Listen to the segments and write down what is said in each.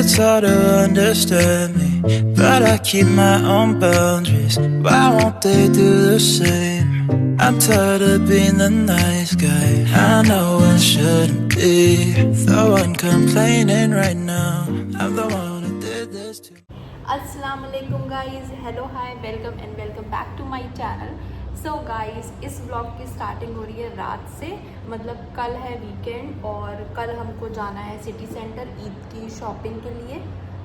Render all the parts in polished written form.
It's hard to understand me, but I keep my own boundaries. Why won't they do the same? I'm tired of being the nice guy. I know I shouldn't be the one complaining right now. I'm the one who did this to. अस्सलाम वालेकुम guys, hello hi, welcome and welcome back to my channel. So guys, इस blog की starting हो रही है रात से। मतलब कल है वीकेंड और कल हमको जाना है सिटी सेंटर ईद की शॉपिंग के लिए।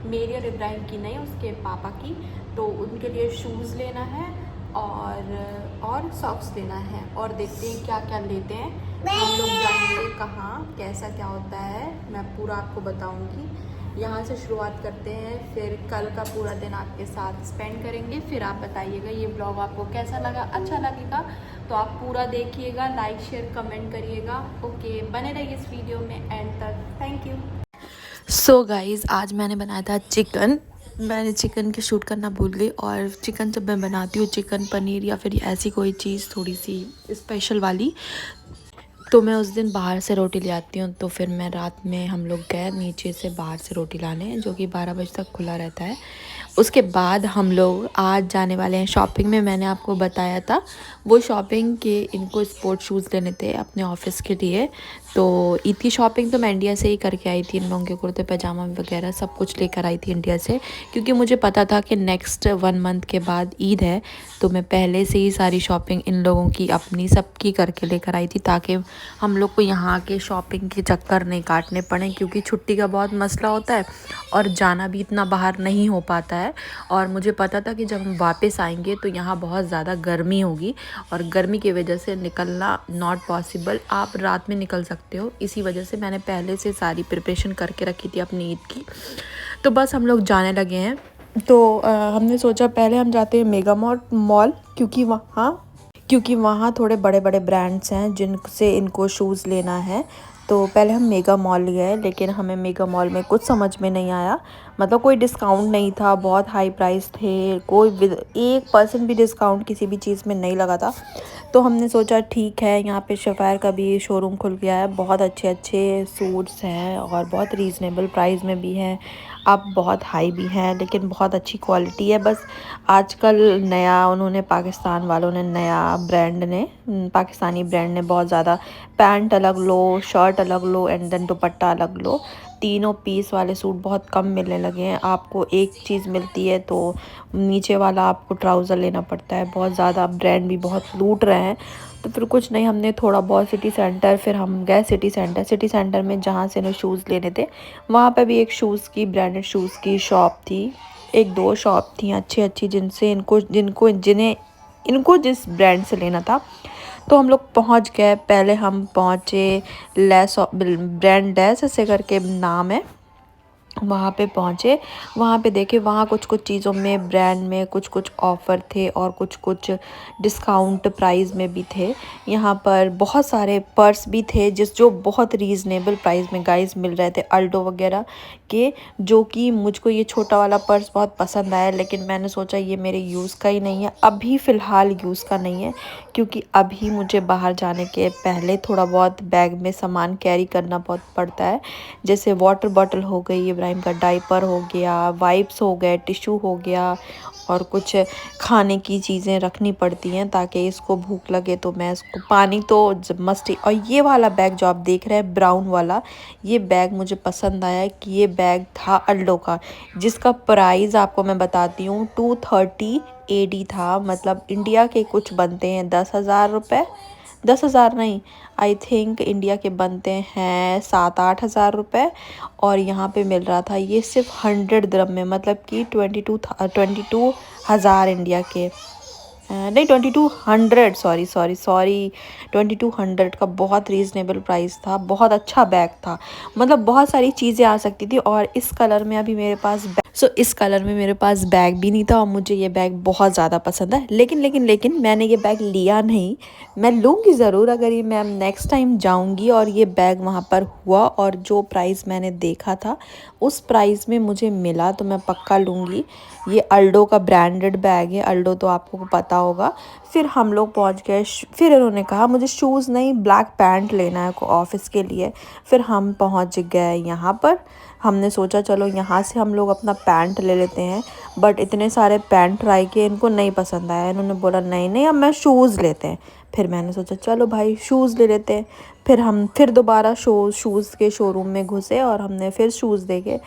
मेरी और इब्राहिम की नहीं, उसके पापा की। तो उनके लिए शूज़ लेना है और सॉक्स लेना है और देखते हैं क्या क्या लेते हैं। हम लोग जाएंगे कहाँ, कैसा क्या होता है, मैं पूरा आपको बताऊँगी। यहाँ से शुरुआत करते हैं, फिर कल का पूरा दिन आपके साथ स्पेंड करेंगे। फिर आप बताइएगा ये ब्लॉग आपको कैसा लगा। अच्छा लगेगा तो आप पूरा देखिएगा, लाइक शेयर कमेंट करिएगा। ओके, बने रहिए इस वीडियो में एंड तक। Thank you. सो गाइज़, आज मैंने बनाया था चिकन। मैंने चिकन की शूट करना भूल गई। और चिकन जब मैं बनाती हूँ, चिकन पनीर या फिर ऐसी कोई चीज़ थोड़ी सी स्पेशल वाली, तो मैं उस दिन बाहर से रोटी ले आती हूँ। तो फिर मैं रात में हम लोग गए नीचे से बाहर से रोटी लाने, जो कि 12 बजे तक खुला रहता है। उसके बाद हम लोग आज जाने वाले हैं शॉपिंग में। मैंने आपको बताया था वो शॉपिंग के इनको स्पोर्ट शूज़ लेने थे अपने ऑफिस के लिए। तो ईद की शॉपिंग तो मैं इंडिया से ही करके आई थी। इन लोगों के कुर्ते पैजामा वगैरह सब कुछ लेकर आई थी इंडिया से, क्योंकि मुझे पता था कि नेक्स्ट 1 मंथ के बाद ईद है। तो मैं पहले से ही सारी शॉपिंग इन लोगों की अपनी सबकी करके लेकर आई थी, ताकि हम लोग को यहाँ के शॉपिंग के चक्कर नहीं काटने पड़े, क्योंकि छुट्टी का बहुत मसला होता है और जाना भी इतना बाहर नहीं हो पाता है। और मुझे पता था कि जब हम वापस आएंगे तो यहाँ बहुत ज़्यादा गर्मी होगी और गर्मी की वजह से निकलना नॉट पॉसिबल। आप रात में निकल सकते हो, इसी वजह से मैंने पहले से सारी प्रिपरेशन करके रखी थी अपनी ईद की। तो बस हम लोग जाने लगे हैं। तो हमने सोचा पहले हम जाते हैं मेगा मॉल, क्योंकि वहाँ थोड़े बड़े बड़े ब्रांड्स हैं जिनसे इनको शूज़ लेना है। तो पहले हम मेगा मॉल गए, लेकिन हमें मेगा मॉल में कुछ समझ में नहीं आया। मतलब कोई डिस्काउंट नहीं था, बहुत हाई प्राइस थे, कोई 1% भी डिस्काउंट किसी भी चीज़ में नहीं लगा था। तो हमने सोचा ठीक है, यहाँ पे सफ़ायर का भी शोरूम खुल गया है, बहुत अच्छे अच्छे सूट्स हैं और बहुत रीज़नेबल प्राइस में भी हैं। अब बहुत हाई भी हैं, लेकिन बहुत अच्छी क्वालिटी है। बस आजकल नया उन्होंने पाकिस्तान वालों ने पाकिस्तानी ब्रांड ने बहुत ज़्यादा पैंट अलग लो, शर्ट अलग लो एंड देन दुपट्टा अलग लो, तीनों पीस वाले सूट बहुत कम मिलने लगे हैं। आपको एक चीज़ मिलती है तो नीचे वाला आपको ट्राउज़र लेना पड़ता है। बहुत ज़्यादा ब्रांड भी बहुत लूट रहे हैं। तो फिर कुछ नहीं, हमने थोड़ा बहुत फिर हम गए सिटी सेंटर में, जहाँ से इन्हें शूज़ लेने थे। वहाँ पे भी एक शूज़ की ब्रांडेड शूज़ की शॉप थी, 1-2 शॉप थी अच्छी जिनसे इनको जिस ब्रांड से लेना था। तो हम लोग पहुंच गए। पहले हम पहुंचे ब्रांड लेस ऐसे करके नाम है, वहाँ पे पहुँचे। वहाँ पे देखे, वहाँ कुछ चीज़ों में ब्रांड में कुछ ऑफ़र थे और कुछ डिस्काउंट प्राइस में भी थे। यहाँ पर बहुत सारे पर्स भी थे जो बहुत रीज़नेबल प्राइस में गाइस मिल रहे थे, अल्डो वगैरह के। जो कि मुझको ये छोटा वाला पर्स बहुत पसंद आया, लेकिन मैंने सोचा ये मेरे यूज़ का ही नहीं है, अभी फ़िलहाल यूज़ का नहीं है, क्योंकि अभी मुझे बाहर जाने के पहले थोड़ा बहुत बैग में सामान कैरी करना बहुत पड़ता है। जैसे वाटर बॉटल हो गई, इब्राहिम का डाइपर हो गया, वाइप्स हो गए, टिश्यू हो गया और कुछ खाने की चीज़ें रखनी पड़ती हैं, ताकि इसको भूख लगे तो मैं इसको पानी तो मस्ट ही। और ये वाला बैग जो आप देख रहे हैं ब्राउन वाला, ये बैग मुझे पसंद आया कि ये बैग था अल्डो का, जिसका प्राइस आपको मैं बताती हूँ 230 AD था। मतलब इंडिया के कुछ बनते हैं 10,000 रुपये, 10,000 नहीं, आई थिंक इंडिया के बनते हैं 7-8 हज़ार रुपये। और यहाँ पे मिल रहा था ये सिर्फ 100 दिरहम में, मतलब कि 22,000 इंडिया के, नहीं 2200, सॉरी 2200 का बहुत रीज़नेबल प्राइस था। बहुत अच्छा बैग था, मतलब बहुत सारी चीज़ें आ सकती थी। और इस कलर में अभी मेरे पास सो इस कलर में मेरे पास बैग भी नहीं था और मुझे ये बैग बहुत ज़्यादा पसंद है, लेकिन मैंने ये बैग लिया नहीं। मैं लूँगी ज़रूर अगर ये मैं नेक्स्ट टाइम जाऊँगी और ये बैग वहाँ पर हुआ और जो प्राइस मैंने देखा था उस प्राइस में मुझे मिला तो मैं पक्का लूँगी। ये अल्डो का ब्रांडेड बैग है, अल्डो तो आपको पता होगा। फिर हम लोग पहुँच गए, फिर इन्होंने कहा मुझे शूज़ नहीं ब्लैक पैंट लेना है ऑफ़िस के लिए। फिर हम पहुँच गए यहाँ पर। हमने सोचा चलो यहाँ से हम लोग अपना पैंट ले लेते हैं, बट इतने सारे पैंट ट्राई किए, इनको नहीं पसंद आया। इन्होंने बोला नहीं नहीं अब मैं शूज़ लेते हैं। फिर मैंने सोचा चलो भाई शूज़ ले लेते हैं। फिर हम फिर दोबारा शूज़ के शोरूम में घुसे और हमने फिर शूज़ देखे।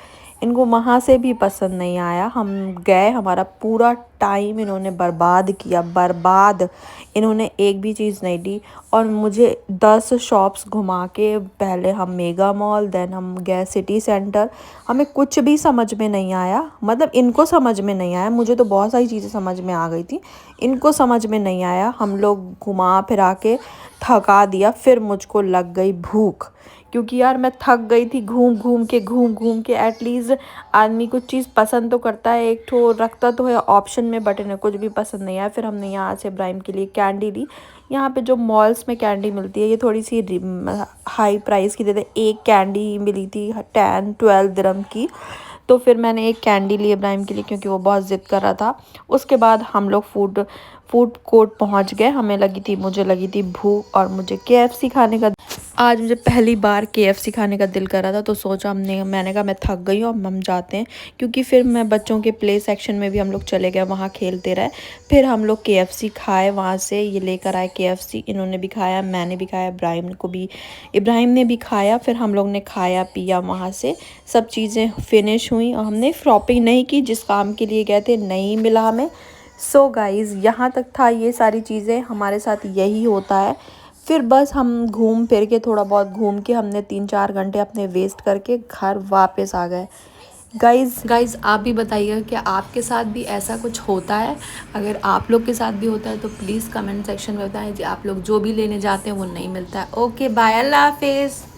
इनको वहाँ से भी पसंद नहीं आया। हम गए, हमारा पूरा टाइम इन्होंने बर्बाद किया, बर्बाद। इन्होंने एक भी चीज़ नहीं ली और मुझे 10 शॉप्स घुमा के, पहले हम मेगा मॉल, देन हम गए सिटी सेंटर। हमें कुछ भी समझ में नहीं आया, मतलब इनको समझ में नहीं आया। मुझे तो बहुत सारी चीज़ें समझ में आ गई थी, इनको समझ में नहीं आया। हम लोग घुमा फिरा के थका दिया। फिर मुझको लग गई भूख, क्योंकि यार मैं थक गई थी घूम घूम के। एटलीस्ट आदमी कुछ चीज़ पसंद तो करता है, एक ठो रखता तो है ऑप्शन में, बट इन्हें कुछ भी पसंद नहीं आया। फिर हमने यहाँ से इब्राहिम के लिए कैंडी ली। यहाँ पे जो मॉल्स में कैंडी मिलती है ये थोड़ी सी हाई प्राइस की देते। एक कैंडी मिली थी 10-12 दिरहम की। तो फिर मैंने एक कैंडी ली इब्राहिम के लिए क्योंकि वो बहुत ज़िद कर रहा था। उसके बाद हम लोग फूड कोर्ट पहुँच गए। मुझे लगी थी भूख और मुझे KFC खाने का, आज मुझे पहली बार KFC खाने का दिल कर रहा था। तो सोचा मैंने कहा मैं थक गई हूँ, अब हम जाते हैं। क्योंकि फिर मैं बच्चों के प्ले सेक्शन में भी हम लोग चले गए, वहाँ खेलते रहे। फिर हम लोग KFC खाए, वहाँ से ये लेकर आए KFC। इन्होंने भी खाया, मैंने भी खाया, इब्राहिम ने भी खाया। फिर हम लोग ने खाया पिया, वहाँ से सब चीज़ें फिनिश हुई और हमने शॉपिंग नहीं की, जिस काम के लिए गए थे नहीं मिला हमें। सो गाइज़ यहाँ तक था, ये सारी चीज़ें हमारे साथ यही होता है। फिर बस हम घूम फिर के, थोड़ा बहुत घूम के, हमने 3-4 घंटे अपने वेस्ट करके घर वापस आ गए। गाइज़ आप भी बताइएगा कि आपके साथ भी ऐसा कुछ होता है। अगर आप लोग के साथ भी होता है तो प्लीज़ कमेंट सेक्शन में बताएं कि आप लोग जो भी लेने जाते हैं वो नहीं मिलता है। ओके बाय, अल्लाह हाफिज़।